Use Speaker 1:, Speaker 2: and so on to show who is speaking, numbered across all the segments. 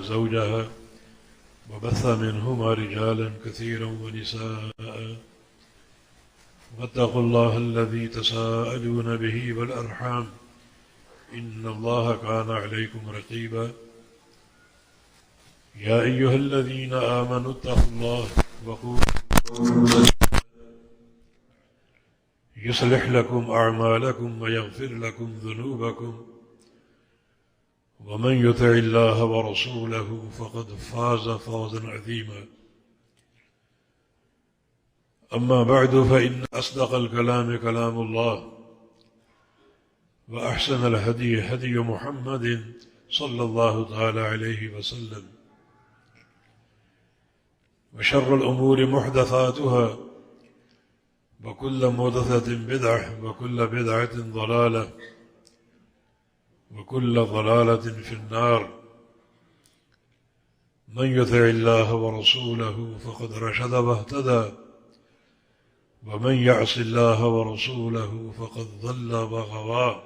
Speaker 1: زوجها وبث منهما رجالا كثيرا ونساء واتقوا الله الذي تساءلون به والأرحام إن الله كان عليكم رقيبا يا أيها الذين آمنوا اتقوا الله وقولوا يصلح لكم أعمالكم ويغفر لكم ذنوبكم ومن يطع الله ورسوله فقد فاز فوزا عظيما أما بعد فإن أصدق الكلام كلام الله وأحسن الهدي هدي محمد صلى الله تعالى عليه وسلم وشر الأمور محدثاتها وكل محدثة بدعة وكل بدعة ضلالة وكل ضلالة في النار من يطع الله ورسوله فقد رشد واهتدى ومن يعص الله ورسوله فقد ضل وغوى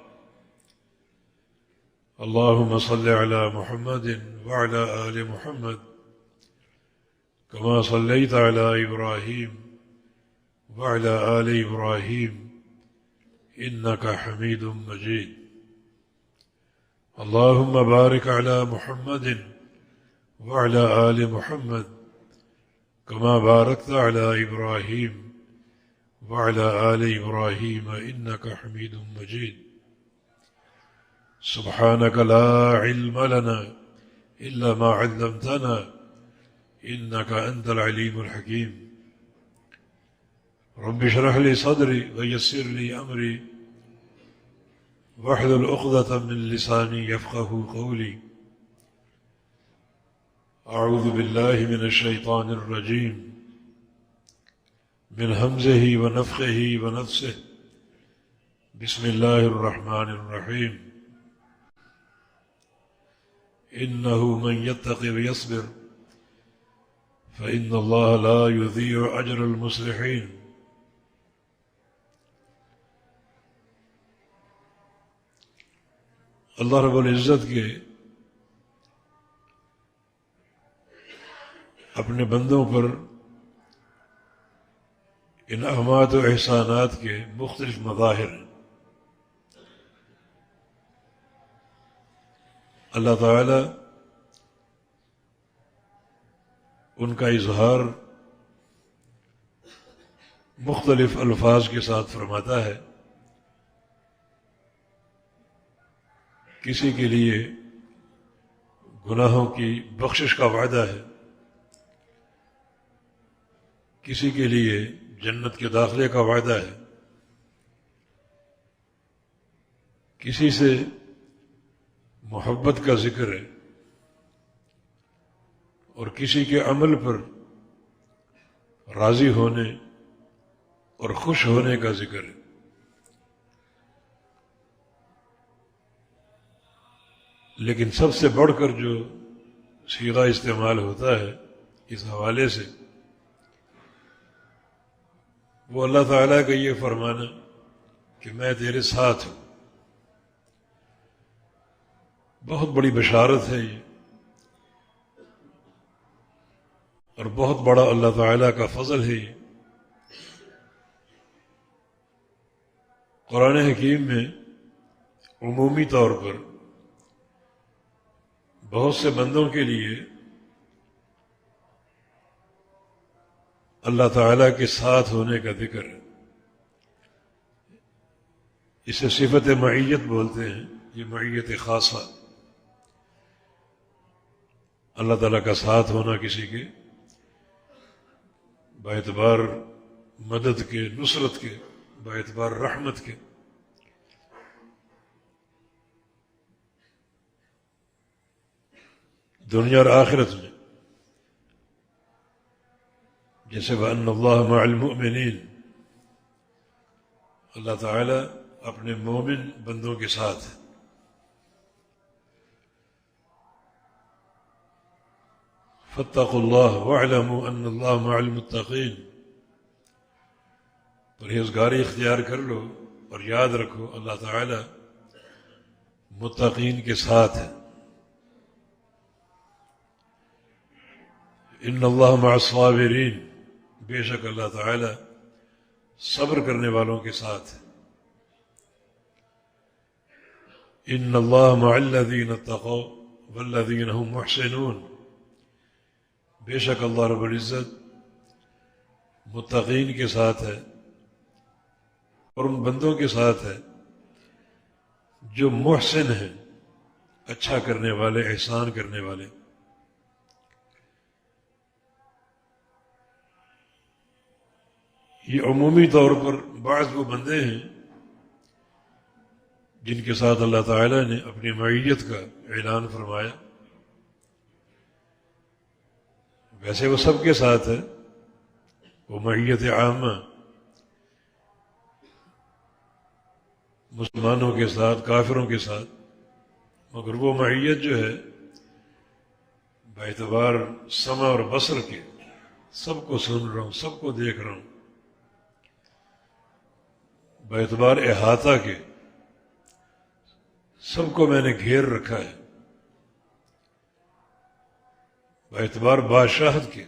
Speaker 1: اللهم صل على محمد وعلى آل محمد كما صليت على إبراهيم وعلى آل إبراهيم إنك حميد مجيد اللهم بارك على محمد وعلى آل محمد كما باركت على إبراهيم وعلى آل إبراهيم إنك حميد مجيد سبحانك لا علم لنا إلا ما علمتنا إنك أنت العليم الحكيم رب اشرح لي صدري ويسر لي أمري واحلل عقدة من لساني يفقه قولي أعوذ بالله من الشيطان الرجيم من همزه ونفخه ونفسه بسم الله الرحمن الرحيم إنه من يتق ويصبر فإن الله لا يضيع أجر المصلحين اللہ رب العزت کے اپنے بندوں پر انعامات و احسانات کے مختلف مظاہر ہیں۔ اللہ تعالی ان کا اظہار مختلف الفاظ کے ساتھ فرماتا ہے۔ کسی کے لیے گناہوں کی بخشش کا وعدہ ہے، کسی کے لیے جنت کے داخلے کا وعدہ ہے، کسی سے محبت کا ذکر ہے، اور کسی کے عمل پر راضی ہونے اور خوش ہونے کا ذکر ہے۔ لیکن سب سے بڑھ کر جو صیغہ استعمال ہوتا ہے اس حوالے سے، وہ اللہ تعالیٰ کا یہ فرمانا کہ میں تیرے ساتھ ہوں۔ بہت بڑی بشارت ہے یہ، اور بہت بڑا اللہ تعالیٰ کا فضل ہے یہ۔ قرآن حکیم میں عمومی طور پر بہت سے بندوں کے لیے اللہ تعالیٰ کے ساتھ ہونے کا ذکر ہے۔ اسے صفت معیت بولتے ہیں، یہ معیت خاصہ، اللہ تعالیٰ کا ساتھ ہونا کسی کے باعتبار مدد کے، نصرت کے، باعتبار رحمت کے۔ دنیا اور آخرت میں، جیسے وَأَنَّ اللَّهَ مَعَ الْمُؤْمِنِينَ، اللہ تعالیٰ اپنے مومن بندوں کے ساتھ ہے۔ فَاتَّقُوا اللَّهَ وَاعْلَمُوا أَنَّ اللَّهَ مَعَ الْمُتَّقِينَ، پرہیزگاری اختیار کر لو اور یاد رکھو اللہ تعالیٰ متقین کے ساتھ ہے۔ ان اللہ مع الصابرین، بے شک اللہ تعالی صبر کرنے والوں کے ساتھ ہے۔ ان اللہ مع الذین اتقوا والذین هم محسنون، بے شک اللہ رب العزت متقین کے ساتھ ہے اور ان بندوں کے ساتھ ہے جو محسن ہیں، اچھا کرنے والے، احسان کرنے والے۔ یہ عمومی طور پر بعض وہ بندے ہیں جن کے ساتھ اللہ تعالیٰ نے اپنی معیت کا اعلان فرمایا، ویسے وہ سب کے ساتھ ہے، وہ معیت عامہ، مسلمانوں کے ساتھ، کافروں کے ساتھ، مگر وہ معیت جو ہے باعتبار سمع اور بصر کے، سب کو سن رہا ہوں، سب کو دیکھ رہا ہوں، باعتبار احاطہ کے، سب کو میں نے گھیر رکھا ہے، باعتبار بادشاہت کے،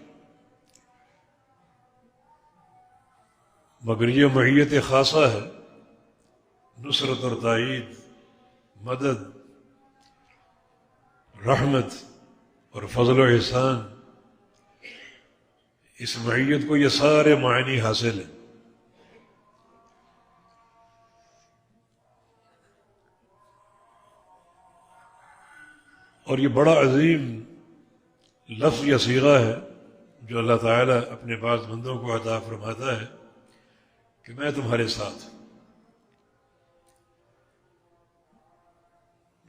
Speaker 1: مگر یہ معیت خاصہ ہے، نصرت اور تائید، مدد، رحمت اور فضل و احسان، اس معیت کو یہ سارے معنی حاصل ہیں۔ اور یہ بڑا عظیم لفظ یا صیغہ ہے جو اللہ تعالیٰ اپنے بعض بندوں کو عطا فرماتا ہے کہ میں تمہارے ساتھ ہوں۔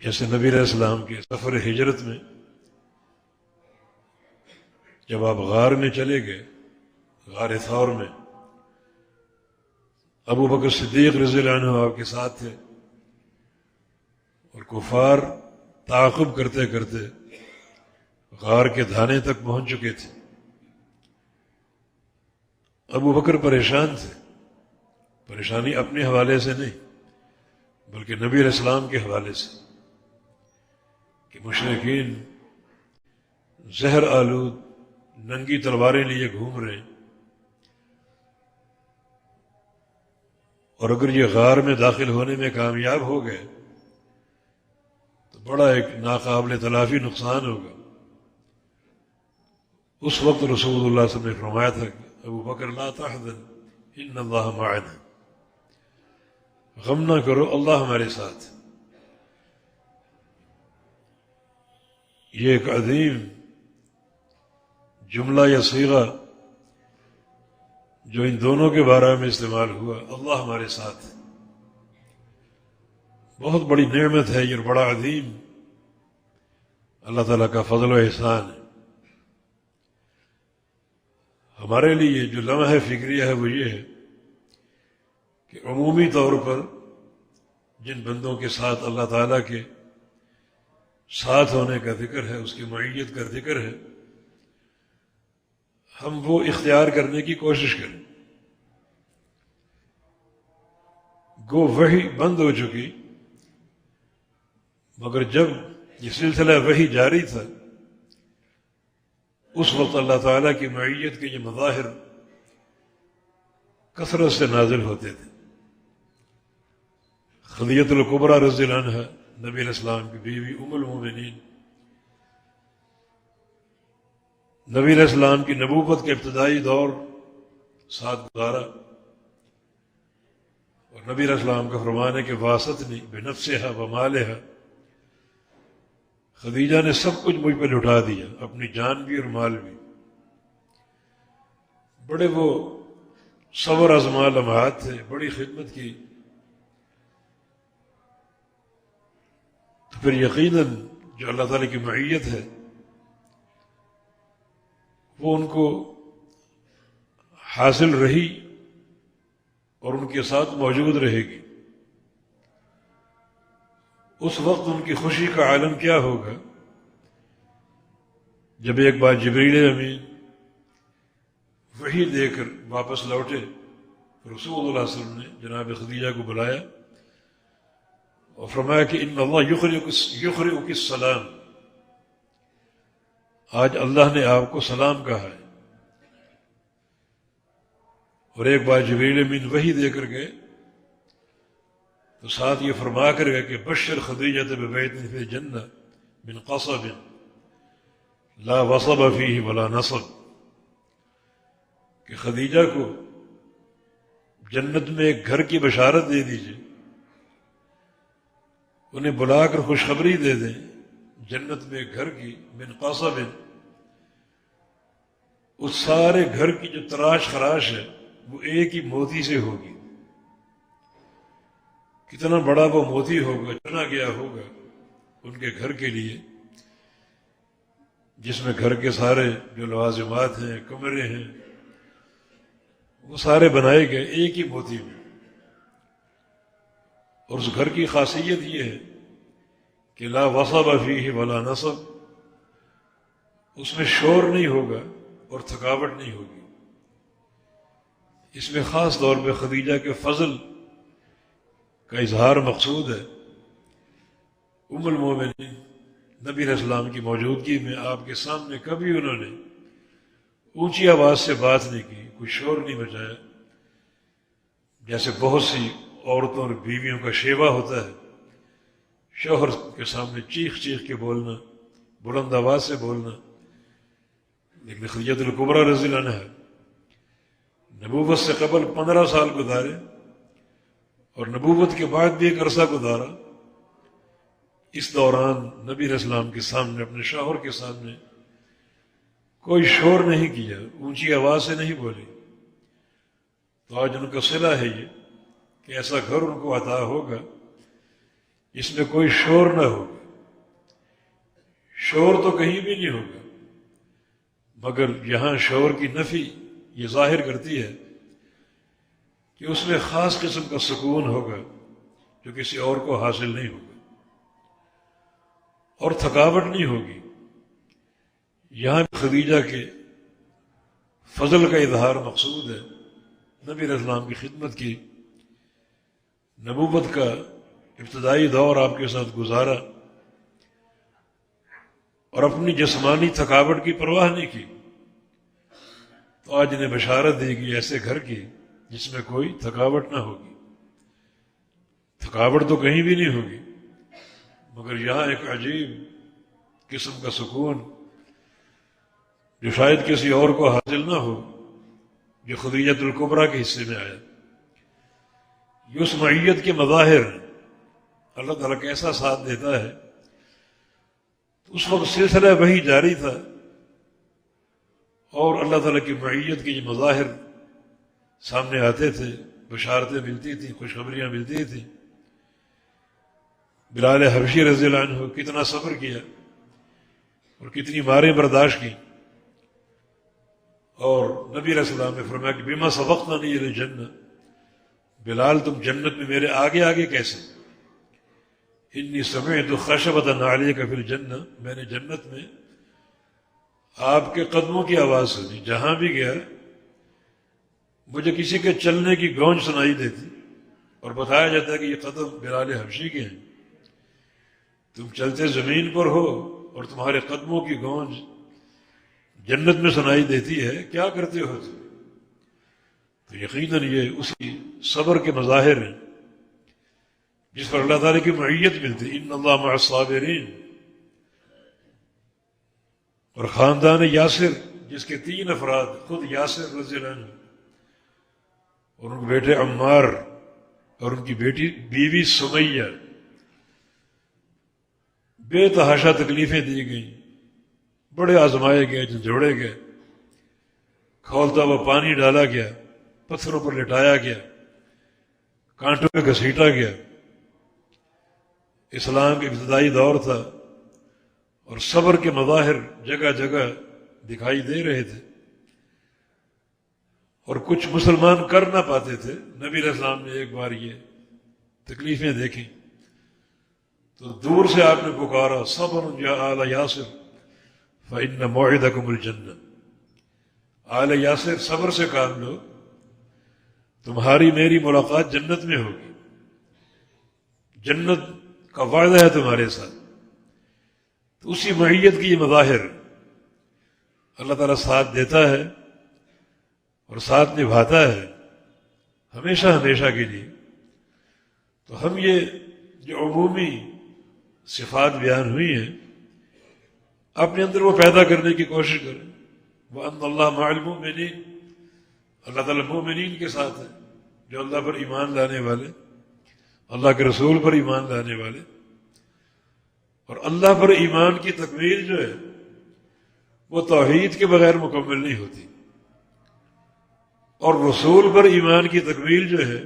Speaker 1: جیسے نبی علیہ السلام کے سفر ہجرت میں جب آپ غار میں چلے گئے، غار ثور میں، ابو بکر صدیق رضی اللہ عنہ آپ کے ساتھ تھے، اور کفار تعاقب کرتے کرتے غار کے دھانے تک پہنچ چکے تھے۔ ابو بکر پریشان تھے، پریشانی اپنے حوالے سے نہیں بلکہ نبی علیہ السلام کے حوالے سے، کہ مشرکین زہر آلود ننگی تلواریں لیے گھوم رہے ہیں، اور اگر یہ غار میں داخل ہونے میں کامیاب ہو گئے تو بڑا ایک ناقابل تلافی نقصان ہوگا۔ اس وقت رسول اللہ صلی اللہ علیہ وسلم نے فرمایا تھا کہ ابو بکر لا تحزن ان اللہ معنا، غم نہ کرو، اللہ ہمارے ساتھ۔ یہ ایک عظیم جملہ یا صیغہ جو ان دونوں کے بارے میں استعمال ہوا، اللہ ہمارے ساتھ، بہت بڑی نعمت ہے یہ، بڑا عظیم اللہ تعالیٰ کا فضل و احسان ہے۔ ہمارے لیے جو لمحہ فکریہ ہے وہ یہ ہے کہ عمومی طور پر جن بندوں کے ساتھ اللہ تعالیٰ کے ساتھ ہونے کا ذکر ہے، اس کی معیت کا ذکر ہے، ہم وہ اختیار کرنے کی کوشش کریں۔ گو وحی بند ہو چکی، مگر جب یہ سلسلہ وحی جاری تھا اس وقت اللہ تعالیٰ کی معیت کے یہ مظاہر کثرت سے نازل ہوتے تھے۔ خدیجہ الکبریٰ رضی اللہ عنہا، نبی علیہ السلام کی بیوی ام المومنین، نبی علیہ السلام کی نبوت کے ابتدائی دور ساتھ گزارا، اور نبی علیہ السلام کا فرمان ہے کہ واسطنی بنفسہا ومالہا، خدیجہ نے سب کچھ مجھ پہ لٹا دیا، اپنی جان بھی اور مال بھی۔ بڑے وہ صبر آزما لمحات تھے، بڑی خدمت کی۔ تو پھر یقیناً جو اللہ تعالیٰ کی معیت ہے وہ ان کو حاصل رہی اور ان کے ساتھ موجود رہے گی۔ اس وقت ان کی خوشی کا عالم کیا ہوگا جب ایک بار جبریل امین وحی دے کر واپس لوٹے، رسول اللہ صلی اللہ علیہ وسلم نے جناب خدیجہ کو بلایا اور فرمایا کہ ان اللہ یقرئک السلام، آج اللہ نے آپ کو سلام کہا ہے، اور ایک بار جبریل امین وحی دے کر گئے تو ساتھ یہ فرما کر گئے کہ بشر خدیجہ ببیت فی الجنہ من قصب لا وصب فیہ ولا نصب، کہ خدیجہ کو جنت میں ایک گھر کی بشارت دے دیجئے، انہیں بلا کر خوشخبری دے دیں جنت میں ایک گھر کی، من قصب، اس سارے گھر کی جو تراش خراش ہے وہ ایک ہی موتی سے ہوگی۔ کتنا بڑا وہ موتی ہوگا، چنا گیا ہوگا ان کے گھر کے لیے، جس میں گھر کے سارے جو لوازمات ہیں، کمرے ہیں، وہ سارے بنائے گئے ایک ہی موتی میں۔ اور اس گھر کی خاصیت یہ ہے کہ لا وصب فیہ ولا نصب، اس میں شور نہیں ہوگا اور تھکاوٹ نہیں ہوگی۔ اس میں خاص طور پہ خدیجہ کے فضل کا اظہار مقصود ہے۔ ام المومنین نبی علیہ السلام کی موجودگی میں آپ کے سامنے کبھی انہوں نے اونچی آواز سے بات نہیں کی، کوئی شور نہیں مچایا، جیسے بہت سی عورتوں اور بیویوں کا شیوا ہوتا ہے، شوہر کے سامنے چیخ چیخ کے بولنا، بلند آواز سے بولنا۔ لیکن خدیجہ الکبریٰ رضی اللہ عنہا نبوت سے قبل 15 سال گزارے اور نبوت کے بعد بھی ایک عرصہ گزارا، اس دوران نبی علیہ السلام کے سامنے، اپنے شوہر کے سامنے کوئی شور نہیں کیا، اونچی آواز سے نہیں بولی۔ تو آج ان کا صلہ ہے یہ کہ ایسا گھر ان کو عطا ہوگا جس میں کوئی شور نہ ہوگا۔ شور تو کہیں بھی نہیں ہوگا، مگر یہاں شور کی نفی یہ ظاہر کرتی ہے کہ اس میں خاص قسم کا سکون ہوگا جو کسی اور کو حاصل نہیں ہوگا، اور تھکاوٹ نہیں ہوگی۔ یہاں خدیجہ کے فضل کا اظہار مقصود ہے، نبی علیہ السلام کی خدمت کی، نبوت کا ابتدائی دور آپ کے ساتھ گزارا اور اپنی جسمانی تھکاوٹ کی پرواہ نہیں کی۔ تو آج انہیں بشارت دے گی ایسے گھر کی جس میں کوئی تھکاوٹ نہ ہوگی۔ تھکاوٹ تو کہیں بھی نہیں ہوگی، مگر یہاں ایک عجیب قسم کا سکون جو شاید کسی اور کو حاصل نہ ہو، جو خدیجہ الکبریٰ کے حصے میں آیا۔ یہ اس معیت کے مظاہر ہیں۔ اللہ تعالیٰ کیسا ساتھ دیتا ہے۔ اس وقت سلسلہ وحی جاری تھا، اور اللہ تعالیٰ کی معیت کے یہ مظاہر سامنے آتے تھے، بشارتیں ملتی تھیں، خوشخبریاں ملتی تھیں۔ بلال حبشی رضی اللہ عنہ کتنا صبر کیا اور کتنی ماریں برداشت کی، اور نبی علیہ السلام نے فرمایا کہ بما سبقتنی الی الجنہ، بلال تم جنت میں میرے آگے آگے کیسے؟ انی سمعت خشبۃ علیک فی الجنہ، میں نے جنت میں آپ کے قدموں کی آواز سنی، جہاں بھی گیا مجھے کسی کے چلنے کی گونج سنائی دیتی، اور بتایا جاتا ہے کہ یہ قدم بلال حبشی کے ہیں۔ تم چلتے زمین پر ہو اور تمہارے قدموں کی گونج جنت میں سنائی دیتی ہے، کیا کرتے ہو تم؟ تو یقیناً یہ اسی صبر کے مظاہر ہیں جس پر اللہ تعالیٰ کی معیت ملتی، ان اللہ مع الصابرین۔ اور خاندان یاسر جس کے 3 افراد، خود یاسر رضی اللہ عنہ اور ان کے بیٹے عمار اور ان کی بیوی سمیہ، بے تحاشا تکلیفیں دی گئیں، بڑے آزمائے گئے، جھنجھوڑے گئے، کھولتا ہوا پانی ڈالا گیا، پتھروں پر لٹایا گیا، کانٹوں میں گھسیٹا گیا۔ اسلام کا ابتدائی دور تھا اور صبر کے مظاہر جگہ جگہ دکھائی دے رہے تھے، اور کچھ مسلمان کر نہ پاتے تھے۔ نبی علیہ السلام نے ایک بار یہ تکلیفیں دیکھی تو دور سے آپ نے پکارا، صبر یا آل یاسر فإن موعدکم الجنہ، آل یاسر صبر سے کام لو، تمہاری میری ملاقات جنت میں ہوگی، جنت کا وعدہ ہے تمہارے ساتھ۔ تو اسی معیت کی یہ مظاہر اللہ تعالیٰ ساتھ دیتا ہے اور ساتھ نبھاتا ہے ہمیشہ ہمیشہ کے لیے، تو ہم یہ جو عمومی صفات بیان ہوئی ہیں اپنے اندر وہ پیدا کرنے کی کوشش کریں۔ وَأَنَّ اللَّهَ مَعَ الْمُؤْمِنِينَ، اللہ تعالیٰ مومنین کے ساتھ ہے، جو اللہ پر ایمان لانے والے، اللہ کے رسول پر ایمان لانے والے۔ اور اللہ پر ایمان کی تکمیل جو ہے وہ توحید کے بغیر مکمل نہیں ہوتی، اور رسول پر ایمان کی تکمیل جو ہے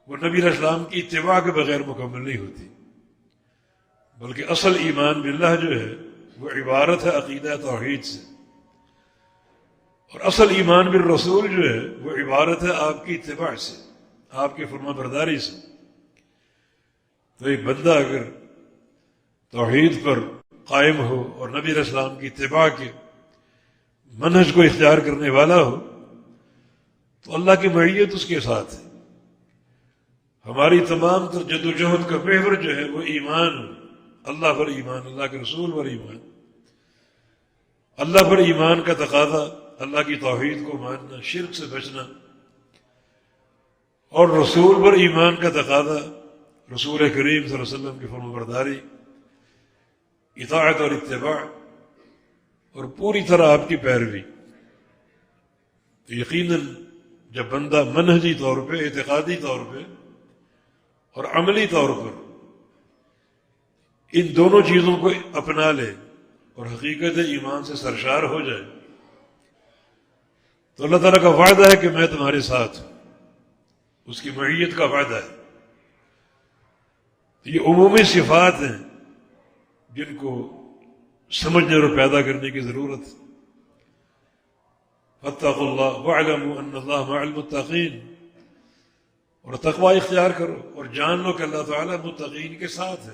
Speaker 1: وہ نبی علیہ السلام کی اتباع کے بغیر مکمل نہیں ہوتی، بلکہ اصل ایمان باللہ جو ہے وہ عبارت ہے عقیدہ توحید سے، اور اصل ایمان بالرسول جو ہے وہ عبارت ہے آپ کی اتباع سے، آپ کی فرما برداری سے۔ تو ایک بندہ اگر توحید پر قائم ہو اور نبی علیہ السلام کی اتباع کے منہج کو اختیار کرنے والا ہو تو اللہ کی معیت اس کے ساتھ ہے۔ ہماری تمام تر جد و جہد کا محور جو ہے وہ ایمان، اللہ پر ایمان، اللہ کے رسول پر ایمان۔ اللہ پر ایمان کا تقاضا اللہ کی توحید کو ماننا، شرک سے بچنا، اور رسول پر ایمان کا تقاضا رسول کریم صلی اللہ علیہ وسلم کی فرمانبرداری، اطاعت اور اتباع، اور پوری طرح آپ کی پیروی۔ تو یقیناً جب بندہ منہجی طور پہ، اعتقادی طور پہ اور عملی طور پر ان دونوں چیزوں کو اپنا لے اور حقیقت ایمان سے سرشار ہو جائے تو اللہ تعالیٰ کا وعدہ ہے کہ میں تمہارے ساتھ ہوں، اس کی معیت کا وعدہ ہے۔ یہ عمومی صفات ہیں جن کو سمجھنے اور پیدا کرنے کی ضرورت ہے۔ فاتقوا اللہ واعلموا ان اللہ مع المتقین، اور تقوی اختیار کرو اور جان لو کہ اللہ تعالیٰ متقین کے ساتھ ہے۔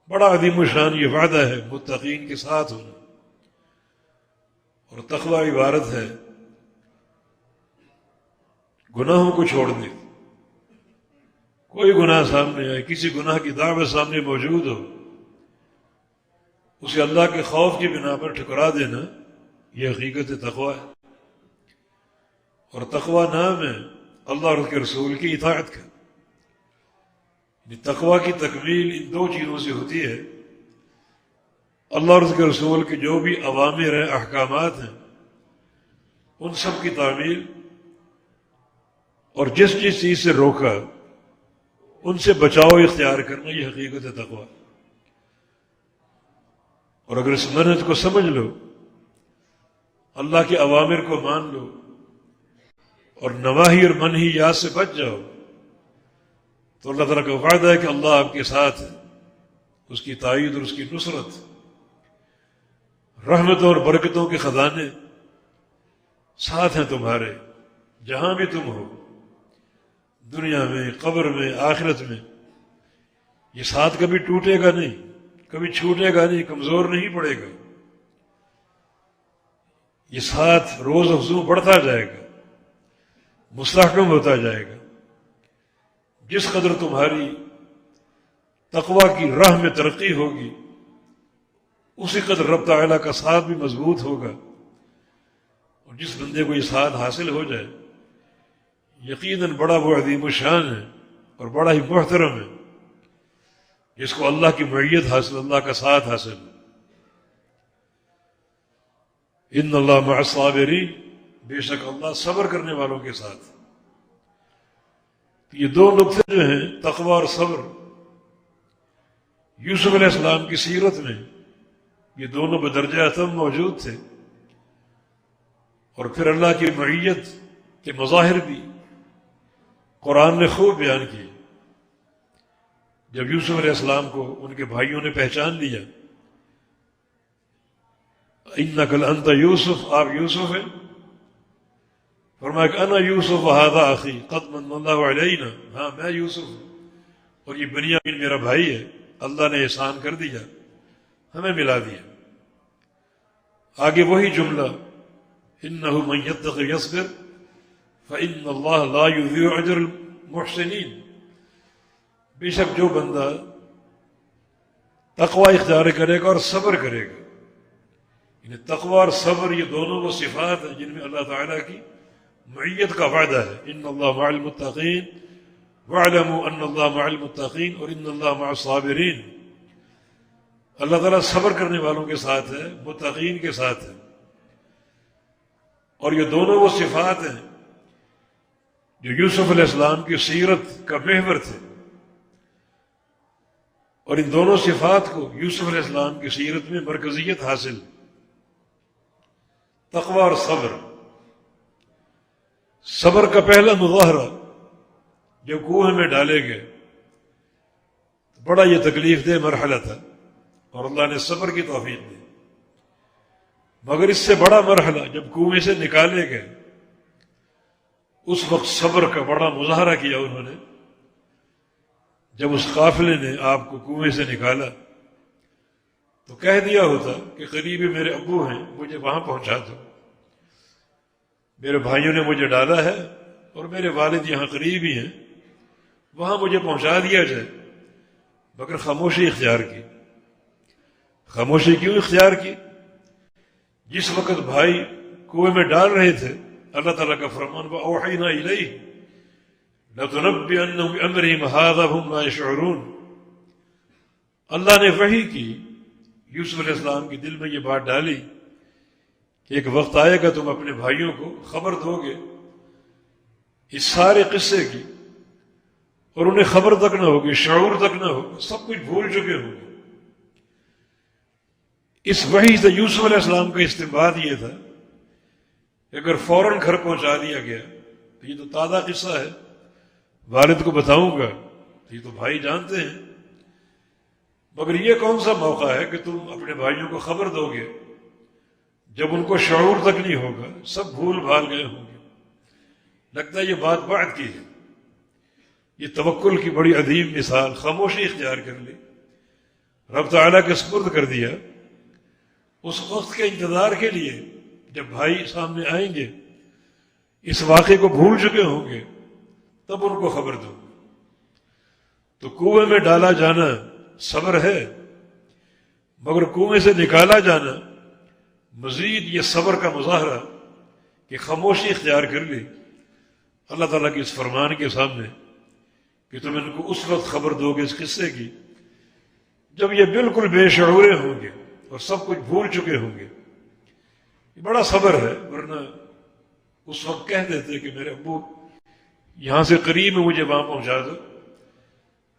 Speaker 1: بڑا عظیم الشان یہ وعدہ ہے متقین کے ساتھ ہونا، اور تقوی عبارت ہے گناہوں کو چھوڑنے۔ کوئی گناہ سامنے آئے، کسی گناہ کی دعوت سامنے موجود ہو، اسے اللہ کے خوف کی بنا پر ٹھکرا دینا، یہ حقیقت تقوی ہے۔ اور تقوی نام ہے اللہ اور اس کے رسول کی اطاعت کا۔ تقوی کی تکمیل ان دو چیزوں سے ہوتی ہے، اللہ اور اس کے رسول کے جو بھی اوامر ہیں، احکامات ہیں، ان سب کی تعمیل، اور جس جس چیز سے روکا ان سے بچاؤ اختیار کرنا، یہ حقیقت تقوی۔ اور اگر اس منہج کو سمجھ لو، اللہ کے اوامر کو مان لو اور نواہی اور منہیات سے بچ جاؤ، تو اللہ تعالیٰ کا وعدہ ہے کہ اللہ آپ کے ساتھ ہے، اس کی تائید اور اس کی نصرت، رحمتوں اور برکتوں کے خزانے ساتھ ہیں تمہارے جہاں بھی تم ہو، دنیا میں، قبر میں، آخرت میں۔ یہ ساتھ کبھی ٹوٹے گا نہیں، کبھی چھوٹے گا نہیں، کمزور نہیں پڑے گا۔ یہ ساتھ روز افزوں بڑھتا جائے گا، مستحکم ہوتا جائے گا۔ جس قدر تمہاری تقوی کی راہ میں ترقی ہوگی، اسی قدر رب تعالیٰ کا ساتھ بھی مضبوط ہوگا۔ اور جس بندے کو یہ ساتھ حاصل ہو جائے، یقیناً بڑا وہ عظیم الشان ہے اور بڑا ہی محترم ہے جس کو اللہ کی معیت حاصل، اللہ کا ساتھ حاصل۔ ان اللہ مع الصابرین، بے شک اللہ صبر کرنے والوں کے ساتھ۔ یہ دو نقطے جو ہیں، تقوی اور صبر، یوسف علیہ السلام کی سیرت میں یہ دونوں بدرجہ اتم موجود تھے، اور پھر اللہ کی معیت کے مظاہر بھی قرآن نے خوب بیان کیے۔ جب یوسف علیہ السلام کو ان کے بھائیوں نے پہچان لیا، اِنَّكَ لَأَنْتَ یوسف، آپ یوسف ہیں، فرمایا کہ انا یوسف وہذا اخی قد من اللہ علینا، ہاں میں یوسف ہوں اور یہ بنیامین میرا بھائی ہے، اللہ نے احسان کر دیا، ہمیں ملا دیا۔ آگے وہی جملہ، انہ من یتق یصبر فإن اللہ لا یضیع اجر المحسنین، بے شک جو بندہ تقوی اختیار کرے گا اور صبر کرے گا، یعنی تقوی اور صبر یہ دونوں وہ صفات ہیں جن میں اللہ تعالیٰ کی معیت کا وعدہ ہے. ان اللہ مع المتقین وَاعْلَمُوا أَنَّ اللَّهَ مَعَ الْمُتَّقِينَ اور ان اللہ مع الصابرین. اللہ تعالیٰ صبر کرنے والوں کے ساتھ ہے، متقین کے ساتھ ہے. اور یہ دونوں وہ صفات ہیں جو یوسف علیہ السلام کی سیرت کا محور تھے، اور ان دونوں صفات کو یوسف علیہ السلام کی سیرت میں مرکزیت حاصل. تقوی اور صبر. صبر کا پہلا مظاہرہ جب کنویں میں ڈالے گئے بڑا یہ تکلیف دہ مرحلہ تھا، اور اللہ نے صبر کی توفیق دی. مگر اس سے بڑا مرحلہ جب کنویں سے نکالے گئے، اس وقت صبر کا بڑا مظاہرہ کیا انہوں نے. جب اس قافلے نے آپ کو کنویں سے نکالا تو کہہ دیا ہوتا کہ قریبی میرے ابو ہیں، مجھے وہاں پہنچا دو، میرے بھائیوں نے مجھے ڈالا ہے اور میرے والد یہاں قریب ہی ہیں، وہاں مجھے پہنچا دیا جائے. مگر خاموشی اختیار کی. خاموشی کیوں اختیار کی؟ جس وقت بھائی کنویں میں ڈال رہے تھے، اللہ تعالیٰ کا فرمان وَأَوْحَيْنَا إِلَيْهِ لَتُنَبِّئَنَّهُمْ بِأَمْرِهِمْ هَذَا وَهُمْ لَا يَشْعُرُونَ. اللہ نے وحی کی، یوسف علیہ السلام کے دل میں یہ بات ڈالی کہ ایک وقت آئے گا تم اپنے بھائیوں کو خبر دو گے اس سارے قصے کی، اور انہیں خبر تک نہ ہوگی، شعور تک نہ ہوگا، سب کچھ بھول چکے ہوں گے. اس وحی سے یوسف علیہ السلام کا استنباط یہ تھا کہ اگر فوراً گھر پہنچا دیا گیا تو یہ تو تازہ قصہ ہے، والد کو بتاؤں گا تو یہ تو بھائی جانتے ہیں. مگر یہ کون سا موقع ہے کہ تم اپنے بھائیوں کو خبر دو گے جب ان کو شعور تک نہیں ہوگا، سب بھول بھال گئے ہوں گے. لگتا ہے یہ بات بعد کی ہے. یہ توکل کی بڑی عظیم مثال. خاموشی اختیار کر لی، رب تعالیٰ کے سپرد کر دیا. اس وقت کے انتظار کے لیے جب بھائی سامنے آئیں گے، اس واقعے کو بھول چکے ہوں گے، تب ان کو خبر دو. تو کنویں میں ڈالا جانا صبر ہے، مگر کنویں سے نکالا جانا مزید یہ صبر کا مظاہرہ کہ خاموشی اختیار کر لی اللہ تعالیٰ کے اس فرمان کے سامنے کہ تم ان کو اس وقت خبر دو گے اس قصے کی جب یہ بالکل بے شعورے ہوں گے اور سب کچھ بھول چکے ہوں گے. یہ بڑا صبر ہے، ورنہ اس وقت کہہ دیتے کہ میرے ابو یہاں سے قریب ہے، مجھے وہاں پہنچا دو.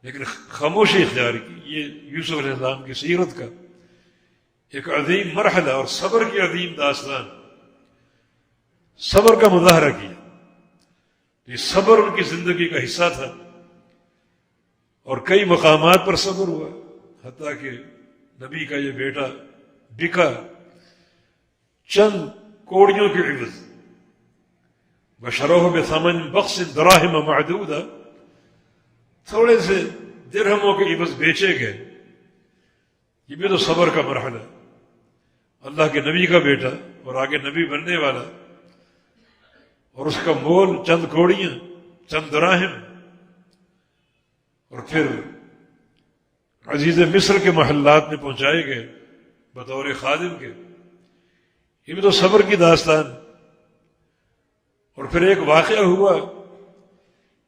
Speaker 1: لیکن خاموشی اختیار کی. یہ یوسف علیہ السلام کی سیرت کا ایک عظیم مرحلہ اور صبر کی عظیم داستان. صبر کا مظاہرہ کیا. یہ صبر ان کی زندگی کا حصہ تھا، اور کئی مقامات پر صبر ہوا، حتیٰ کہ نبی کا یہ بیٹا بکا چند کوڑیوں کے عوض. بشروہ بثمن بخس دراہم معدودہ، تھوڑے سے درہموں کے عوض بیچے گئے. یہ بھی تو صبر کا مرحلہ. اللہ کے نبی کا بیٹا اور آگے نبی بننے والا، اور اس کا مول چند کوڑیاں، چند دراہم. اور پھر عزیز مصر کے محلات میں پہنچائے گئے بطور خادم کے. یہ بھی تو صبر کی داستان. اور پھر ایک واقعہ ہوا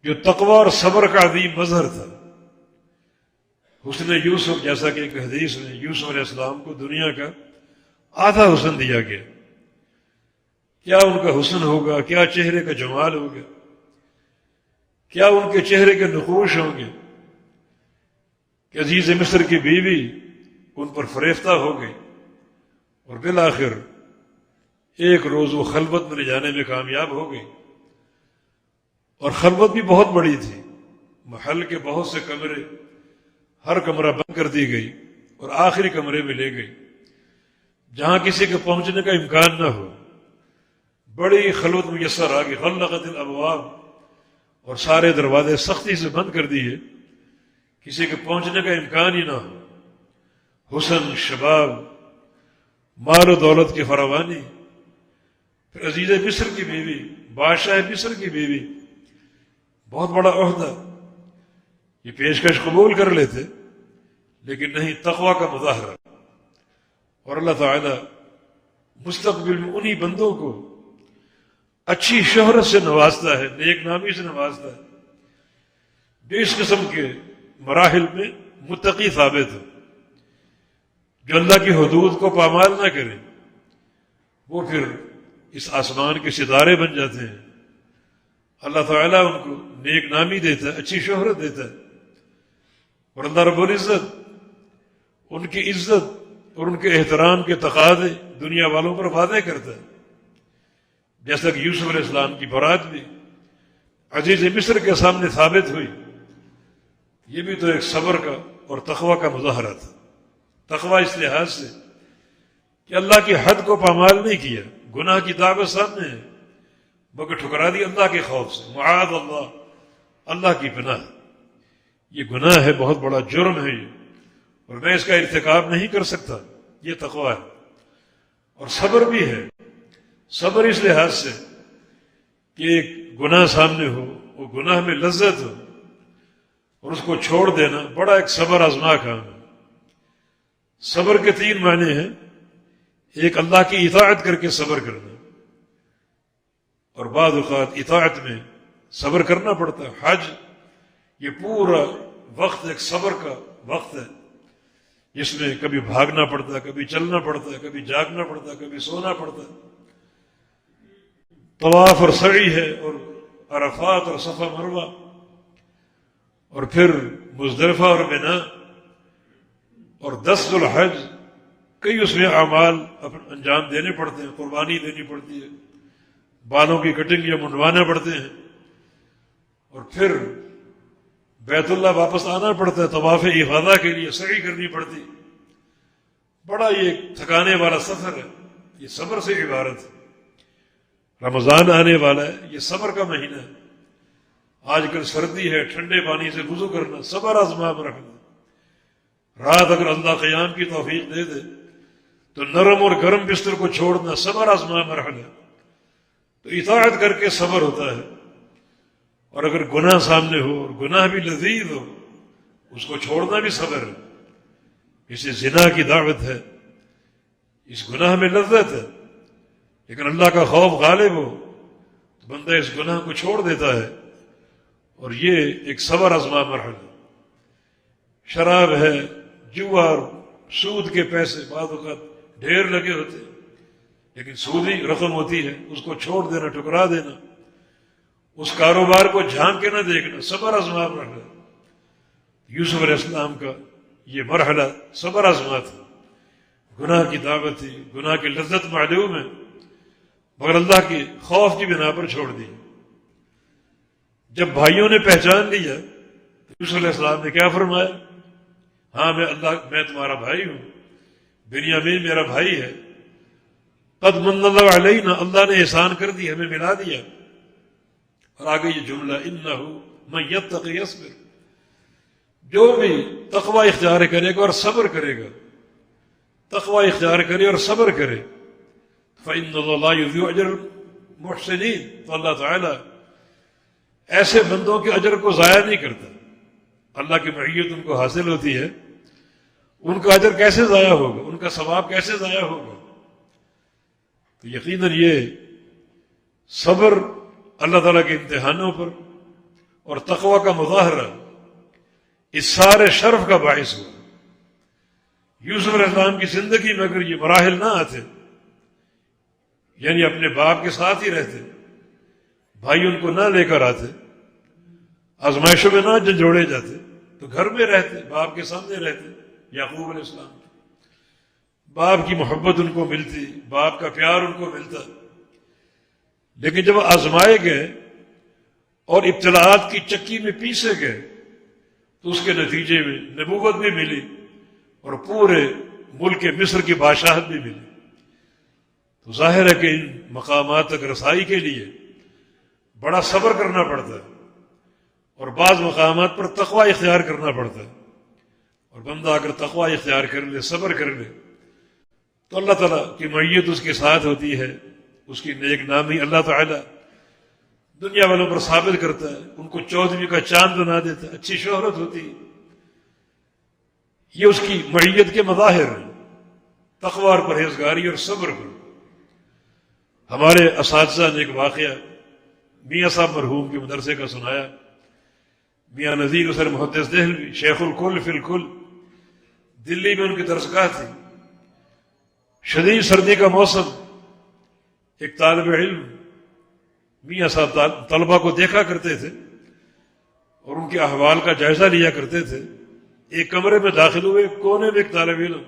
Speaker 1: جو تقوی اور صبر کا عظیم مظہر تھا. حسن یوسف، جیسا کہ ایک حدیث میں یوسف علیہ السلام کو دنیا کا آدھا حسن دیا گیا. کیا ان کا حسن ہوگا، کیا چہرے کا جمال ہوگا، کیا ان کے چہرے کے نقوش ہوں گے کہ عزیز مصر کی بیوی ان پر فریفتہ ہو گئی، اور بالآخر ایک روز وہ خلوت میں لے جانے میں کامیاب ہو گئی. اور خلوت بھی بہت بڑی تھی، محل کے بہت سے کمرے، ہر کمرہ بند کر دی گئی اور آخری کمرے میں لے گئی جہاں کسی کے پہنچنے کا امکان نہ ہو. بڑی خلوت میسر آ گئی. غلقت الابواب، اور سارے دروازے سختی سے بند کر دیے، کسی کے پہنچنے کا امکان ہی نہ ہو. حسن، شباب، مال و دولت کی فراوانی. پھر عزیز مصر کی بیوی، بادشاہ مصر کی بیوی، بہت بڑا عہدہ. یہ پیشکش قبول کر لیتے، لیکن نہیں، تقوی کا مظاہرہ. اور اللہ تعالیٰ مستقبل میں انہی بندوں کو اچھی شہرت سے نوازتا ہے، نیک نامی سے نوازتا ہے جو اس قسم کے مراحل میں متقی ثابت ہو، جو اللہ کی حدود کو پامال نہ کرے، وہ پھر اس آسمان کے ستارے بن جاتے ہیں۔ اللہ تعالیٰ ان کو نیک نامی دیتا ہے، اچھی شہرت دیتا ہے، اور اللہ رب العزت ان کی عزت اور ان کے احترام کے تقاضے دنیا والوں پر واضح کرتا ہے، جیسا کہ یوسف علیہ السلام کی برات بھی عزیز مصر کے سامنے ثابت ہوئی۔ یہ بھی تو ایک صبر کا اور تقوی کا مظاہرہ تھا۔ تقوی اس لحاظ سے کہ اللہ کی حد کو پامال نہیں کیا، گناہ کی دعوت سامنے ہے مگر ٹھکرا دی اللہ کے خوف سے، معاذ اللہ، اللہ کی پناہ، یہ گناہ ہے، بہت بڑا جرم ہے یہ، اور میں اس کا ارتکاب نہیں کر سکتا، یہ تقوی ہے۔ اور صبر بھی ہے، صبر اس لحاظ سے کہ ایک گناہ سامنے ہو، وہ گناہ میں لذت ہو اور اس کو چھوڑ دینا بڑا ایک صبر آزما کام ہے۔ صبر کے 3 معنی ہیں، ایک اللہ کی اطاعت کر کے صبر کرنا، اور بعض اوقات اطاعت میں صبر کرنا پڑتا ہے۔ حج یہ پورا وقت ایک صبر کا وقت ہے، جس میں کبھی بھاگنا پڑتا ہے، کبھی چلنا پڑتا ہے، کبھی جاگنا پڑتا ہے، کبھی سونا پڑتا ہے۔ طواف اور سعی ہے، اور عرفات اور صفا مروہ، اور پھر مزدلفہ اور منا، اور 10 ذو الحج، کئی اس میں اعمال انجام دینے پڑتے ہیں، قربانی دینی پڑتی ہے، بالوں کی کٹنگ یا منڈوانا پڑتے ہیں، اور پھر بیت اللہ واپس آنا پڑتا ہے طواف افاضہ کے لیے، سعی کرنی پڑتی۔ بڑا یہ تھکانے والا سفر ہے، یہ صبر سے عبارت ہے۔ رمضان آنے والا ہے، یہ صبر کا مہینہ ہے۔ آج کل سردی ہے، ٹھنڈے پانی سے وضو کرنا صبر آزما میں رکھنا۔ رات اگر اللہ قیام کی توفیق دے دے تو نرم اور گرم بستر کو چھوڑنا صبر آزما مرحلہ، تو اطاعت کر کے صبر ہوتا ہے۔ اور اگر گناہ سامنے ہو اور گناہ بھی لذیذ ہو، اس کو چھوڑنا بھی صبر ہے۔ اسے زنا کی دعوت ہے، اس گناہ میں لذت ہے، لیکن اللہ کا خوف غالب ہو تو بندہ اس گناہ کو چھوڑ دیتا ہے، اور یہ ایک صبر آزما مرحلہ۔ شراب ہے، جوا اور سود کے پیسے بعض اوقات ڈھیر لگے ہوتے ہیں، لیکن سودی رقم ہوتی ہے، اس کو چھوڑ دینا، ٹکرا دینا، اس کاروبار کو جھانک کے نہ دیکھنا، صبر آزما مرحلہ۔ یوسف علیہ السلام کا یہ مرحلہ صبر آزما تھا، گناہ کی دعوت تھی، گناہ کی لذت معلوم ہے، مگر اللہ کے خوف کی بنا پر چھوڑ دی۔ جب بھائیوں نے پہچان لیا تو یوسف علیہ السلام نے کیا فرمایا؟ ہاں میں تمہارا بھائی ہوں، بنیامین میرا بھائی ہے، قد من اللہ علینا، اللہ نے احسان کر دی، ہمیں ملا دیا۔ اور آگے یہ جملہ، انہ من یتقی یصبر، جو بھی تقوی اختیار کرے گا اور صبر کرے گا، تقوی اختیار کرے اور صبر کرے، فإن اللہ لا یضیع اجر المحسنین، تو اللہ تعالیٰ ایسے بندوں کے اجر کو ضائع نہیں کرتا۔ اللہ کی معیت ان کو حاصل ہوتی ہے، ان کا اجر کیسے ضائع ہوگا، ان کا ثواب کیسے ضائع ہوگا؟ تو یقیناً یہ صبر اللہ تعالیٰ کے امتحانوں پر اور تقوی کا مظاہرہ اس سارے شرف کا باعث ہوا۔ یوسف علیہ السلام کی زندگی میں اگر یہ مراحل نہ آتے، یعنی اپنے باپ کے ساتھ ہی رہتے، بھائی ان کو نہ لے کر آتے، آزمائشوں میں نہ جھنجھوڑے جاتے، تو گھر میں رہتے، باپ کے سامنے رہتے، یعقوب علیہ السلام، باپ کی محبت ان کو ملتی، باپ کا پیار ان کو ملتا۔ لیکن جب آزمائے گئے اور ابتلاءات کی چکی میں پیسے گئے تو اس کے نتیجے میں نبوت بھی ملی اور پورے ملک مصر کی بادشاہت بھی ملی۔ تو ظاہر ہے کہ ان مقامات تک رسائی کے لیے بڑا صبر کرنا پڑتا ہے، اور بعض مقامات پر تقوی اختیار کرنا پڑتا ہے، اور بندہ اگر تقوی اختیار کر لے، صبر کر لے، تو اللہ تعالیٰ کی معیت اس کے ساتھ ہوتی ہے، اس کی نیک نامی اللہ تعالیٰ دنیا والوں پر ثابت کرتا ہے، ان کو 14ویں کا چاند بنا دیتا ہے، اچھی شہرت ہوتی ہے۔ یہ اس کی معیت کے مظاہر ہیں، تقوی اور پرہیزگاری اور صبر پر۔ ہمارے اساتذہ نے ایک واقعہ میاں صاحب مرحوم کے مدرسے کا سنایا. میاں نذیر حسین محدث دہلوی شیخ الکل فی الکل، دلی میں ان کی درسگاہ تھی. شدید سردی کا موسم، ایک طالب علم میاں صاحب طلبہ کو دیکھا کرتے تھے اور ان کے احوال کا جائزہ لیا کرتے تھے. ایک کمرے میں داخل ہوئے، کونے میں ایک طالب علم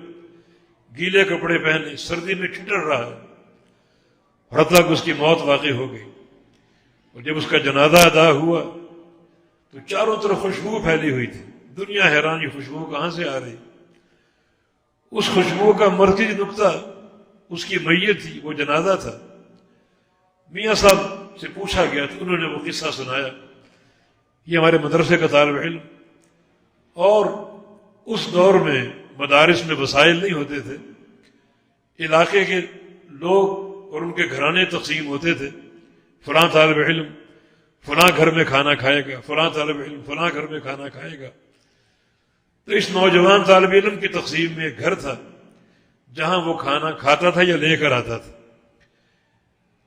Speaker 1: گیلے کپڑے پہنے سردی میں ٹھٹر رہا ہے، حتیٰ کہ اس کی موت واقع ہو گئی. اور جب اس کا جنازہ ادا ہوا تو چاروں طرف خوشبو پھیلی ہوئی تھی. دنیا حیران، یہ خوشبو کہاں سے آ رہی؟ اس خوشبو کا مرکزی نقطہ اس کی میت تھی، وہ جنازہ تھا. میاں صاحب سے پوچھا گیا تو انہوں نے وہ قصہ سنایا. یہ ہمارے مدرسے کا طالب علم، اور اس دور میں مدارس میں وسائل نہیں ہوتے تھے، علاقے کے لوگ اور ان کے گھرانے تقسیم ہوتے تھے. فلاں طالب علم فلاں گھر میں کھانا کھائے گا، فلاں طالب علم فلاں گھر میں کھانا کھائے گا. تو اس نوجوان طالب علم کی تقسیم میں ایک گھر تھا جہاں وہ کھانا کھاتا تھا یا لے کر آتا تھا.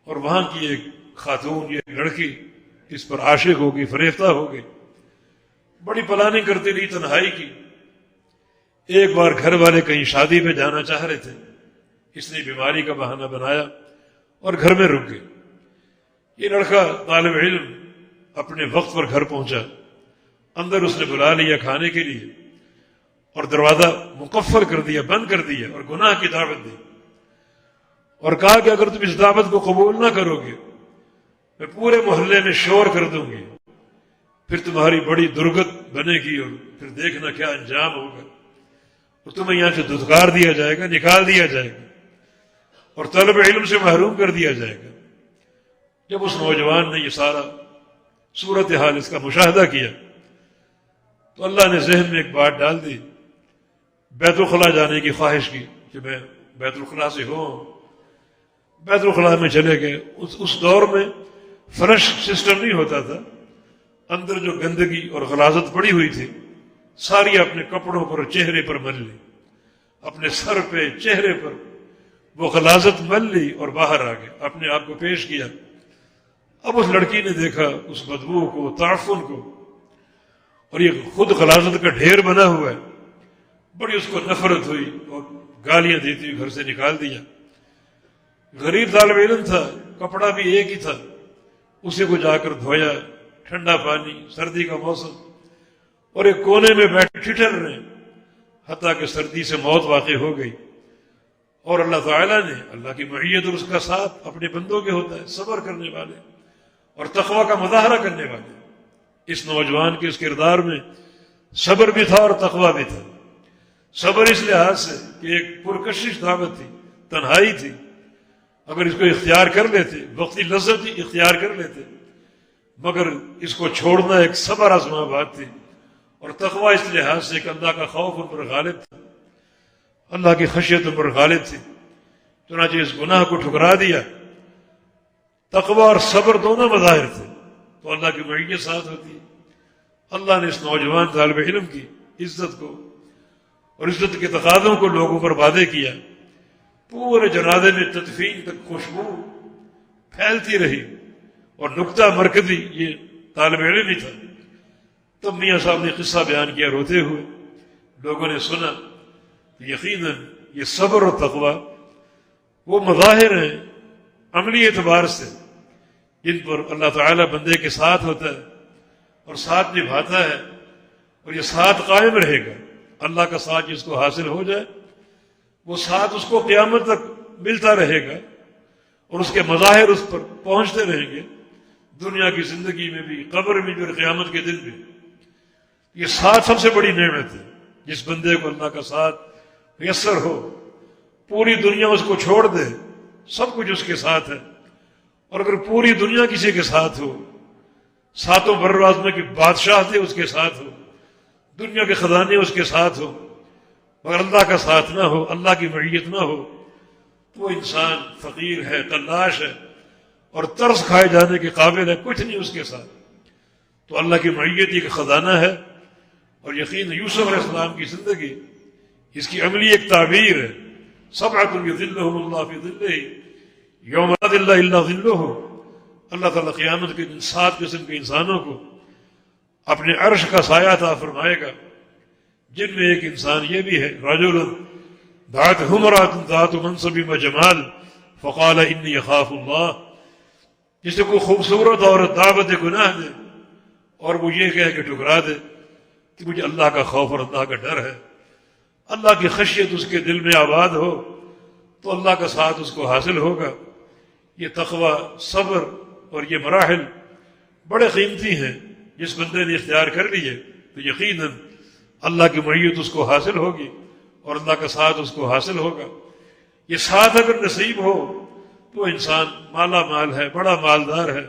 Speaker 1: اور وہاں کی ایک خاتون، یہ لڑکی اس پر عاشق ہو گئی، فریفتہ ہو گئی. بڑی پلاننگ کرتی رہی تنہائی کی. ایک بار گھر والے کہیں شادی میں جانا چاہ رہے تھے، اس نے بیماری کا بہانہ بنایا اور گھر میں رک گئے. یہ لڑکا طالب علم اپنے وقت پر گھر پہنچا. اندر اس نے بلا لیا کھانے کے لیے اور دروازہ مقفل کر دیا، بند کر دیا، اور گناہ کی دعوت دی اور کہا کہ اگر تم اس دعوت کو قبول نہ کرو گے میں پورے محلے میں شور کر دوں گی، پھر تمہاری بڑی درگت بنے گی اور پھر دیکھنا کیا انجام ہوگا، اور تمہیں یہاں سے دھتکار دیا جائے گا، نکال دیا جائے گا اور طلب علم سے محروم کر دیا جائے گا. جب اس نوجوان نے یہ سارا صورتحال اس کا مشاہدہ کیا تو اللہ نے ذہن میں ایک بات ڈال دی، بیت الخلاء جانے کی خواہش کی کہ میں بیت الخلاء سے ہوں. بیت الخلاء میں چلے گئے. اس دور میں فلش سسٹم نہیں ہوتا تھا. اندر جو گندگی اور غلاظت پڑی ہوئی تھی ساری اپنے کپڑوں پر اور چہرے پر مل لی، اپنے سر پہ چہرے پر وہ غلاظت مل لی اور باہر آ گئے، اپنے آپ کو پیش کیا. اب اس لڑکی نے دیکھا اس بدبو کو، تعفن کو، اور یہ خود غلاظت کا ڈھیر بنا ہوا ہے. بڑی اس کو نفرت ہوئی اور گالیاں دیتی ہوئی گھر سے نکال دیا. غریب طالب علم تھا، کپڑا بھی ایک ہی تھا، اسے کو جا کر دھویا، ٹھنڈا پانی، سردی کا موسم، اور ایک کونے میں بیٹھ ٹھٹر رہے، حتیٰ کہ سردی سے موت واقع ہو گئی. اور اللہ تعالیٰ نے، اللہ کی معیت اور اس کا ساتھ اپنے بندوں کے ہوتا ہے، صبر کرنے والے اور تقوی کا مظاہرہ کرنے والے. اس نوجوان کے اس کردار میں صبر بھی تھا اور تقوی بھی تھا. صبر اس لحاظ سے کہ ایک پرکشش دعوت تھی، تنہائی تھی، اگر اس کو اختیار کر لیتے، وقتی لذت ہی اختیار کر لیتے، مگر اس کو چھوڑنا ایک صبر آزما بات تھی. اور تقوی اس لحاظ سے کہ اللہ کا خوف ان پر غالب تھا، اللہ کی خشیت ان پر غالب تھی. چنانچہ اس گناہ کو ٹھکرا دیا. تقوی اور صبر دونوں مظاہر تھے تو اللہ کی معیت ساتھ ہوتی ہے. اللہ نے اس نوجوان طالب علم کی عزت کو اور عزت کے تقاضوں کو لوگوں پر واضح کیا. پورے جنازے میں تدفین تک خوشبو پھیلتی رہی اور نقطہ مرکزی یہ طالب علم ہی تھا. تب میاں صاحب نے قصہ بیان کیا روتے ہوئے. لوگوں نے سنا. یقیناً یہ صبر اور تقوی وہ مظاہر ہیں عملی اعتبار سے جن پر اللہ تعالیٰ بندے کے ساتھ ہوتا ہے اور ساتھ نبھاتا ہے، اور یہ ساتھ قائم رہے گا. اللہ کا ساتھ جس کو حاصل ہو جائے وہ ساتھ اس کو قیامت تک ملتا رہے گا اور اس کے مظاہر اس پر پہنچتے رہیں گے، دنیا کی زندگی میں بھی، قبر میں بھی اور قیامت کے دن بھی. یہ ساتھ سب سے بڑی نعمت ہے. جس بندے کو اللہ کا ساتھ میسر ہو، پوری دنیا اس کو چھوڑ دے، سب کچھ اس کے ساتھ ہے. اور اگر پوری دنیا کسی کے ساتھ ہو، ساتوں بر اعظم کی بادشاہتیں اس کے ساتھ ہو، دنیا کے خزانے اس کے ساتھ ہو، مگر اللہ کا ساتھ نہ ہو، اللہ کی معیت نہ ہو، تو وہ انسان فقیر ہے، تلاش ہے اور ترس کھائے جانے کے قابل ہے. کچھ نہیں اس کے ساتھ. تو اللہ کی معیت ایک خزانہ ہے. اور یقین یوسف علیہ السلام کی زندگی اس کی عملی ایک تعبیر ہے. سبعۃ یظلھم اللہ فی ظلہ. یوم لا ظل الا ظلہ، اللہ تعالیٰ قیامت کے دن 7 قسم کے انسانوں کو اپنے عرش کا سایہ عطا فرمائے گا، جن میں ایک انسان یہ بھی ہے رجل دعته امرأة ذات منصب و جمال فقال انی اخاف اللہ، جسے کوئی خوبصورت عورت دعوت گناہ دے اور وہ یہ کہے کہ ٹھکرا دے کہ مجھے اللہ کا خوف اور اللہ کا ڈر ہے، اللہ کی خشیت اس کے دل میں آباد ہو تو اللہ کا ساتھ اس کو حاصل ہوگا۔ یہ تقوی، صبر اور یہ مراحل بڑے قیمتی ہیں، جس بندے نے اختیار کر لیے تو یقیناً اللہ کی معیت اس کو حاصل ہوگی اور اللہ کا ساتھ اس کو حاصل ہوگا۔ یہ ساتھ اگر نصیب ہو تو انسان مالا مال ہے، بڑا مالدار ہے،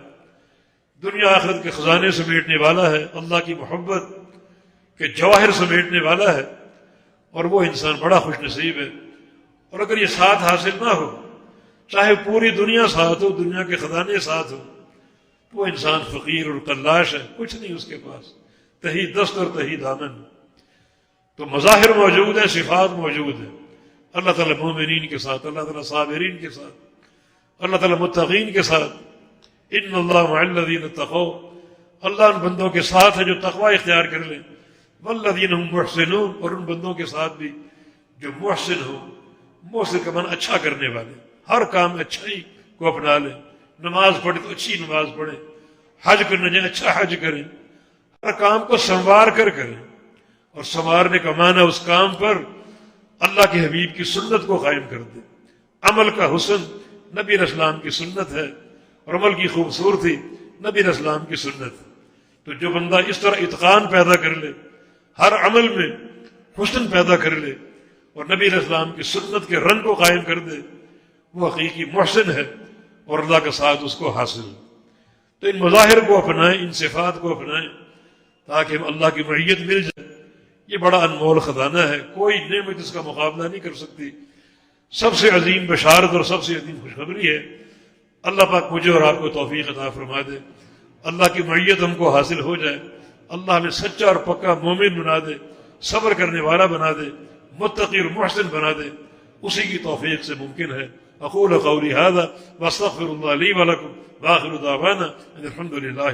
Speaker 1: دنیا آخرت کے خزانے سمیٹنے والا ہے، اللہ کی محبت کے جواہر سمیٹنے والا ہے، اور وہ انسان بڑا خوش نصیب ہے۔ اور اگر یہ ساتھ حاصل نہ ہو، چاہے پوری دنیا ساتھ ہو، دنیا کے خزانے ساتھ ہو، وہ انسان فقیر اور کلاش ہے، کچھ نہیں اس کے پاس، تہی دست اور تہی دامن۔ تو مظاہر موجود ہیں، صفات موجود ہیں، اللہ تعالیٰ مومنین کے ساتھ، اللہ تعالیٰ صابرین کے ساتھ، اللہ تعالیٰ متقین کے ساتھ۔ ان اللہ مع الذین اتقوا، اللہ ان بندوں کے ساتھ ہے جو تقوی اختیار کر لیں، والذین هم محسنون، اور ان بندوں کے ساتھ بھی جو محسن ہو، محسن کا معنی اچھا کرنے والے، ہر کام میں اچھائی کو اپنا لیں، نماز پڑھے تو اچھی نماز پڑھیں، حج کرنا جائیں اچھا حج کریں، ہر کام کو سنوار کر کریں، اور سنوارنے کا معنی اس کام پر اللہ کے حبیب کی سنت کو قائم کر دیں۔ عمل کا حسن نبی علیہ السلام کی سنت ہے، اور عمل کی خوبصورتی نبی علیہ السلام کی سنت ہے۔ تو جو بندہ اس طرح اتقان پیدا کر لے، ہر عمل میں حسن پیدا کر لے اور نبی علیہ السلام کی سنت کے رنگ کو قائم کر دے، وہ حقیقی محسن ہے اور اللہ کا ساتھ اس کو حاصل ہے۔ تو ان مظاہر کو اپنائیں، ان صفات کو اپنائیں تاکہ ہم اللہ کی معیت مل جائے۔ یہ بڑا انمول خزانہ ہے، کوئی نعمت اس کا مقابلہ نہیں کر سکتی۔ سب سے عظیم بشارت اور سب سے عظیم خوشخبری ہے۔ اللہ پاک مجھے اور آپ کو توفیق عطا فرما دے، اللہ کی معیت ہم کو حاصل ہو جائے، اللہ ہمیں سچا اور پکا مومن بنا دے، صبر کرنے والا بنا دے، متقی اور محسن بنا دے، اسی کی توفیق سے ممکن ہے۔ اقول قولی ھذا واستغفر اللہ لی ولکم وآخر دعوانا ان الحمد للہ۔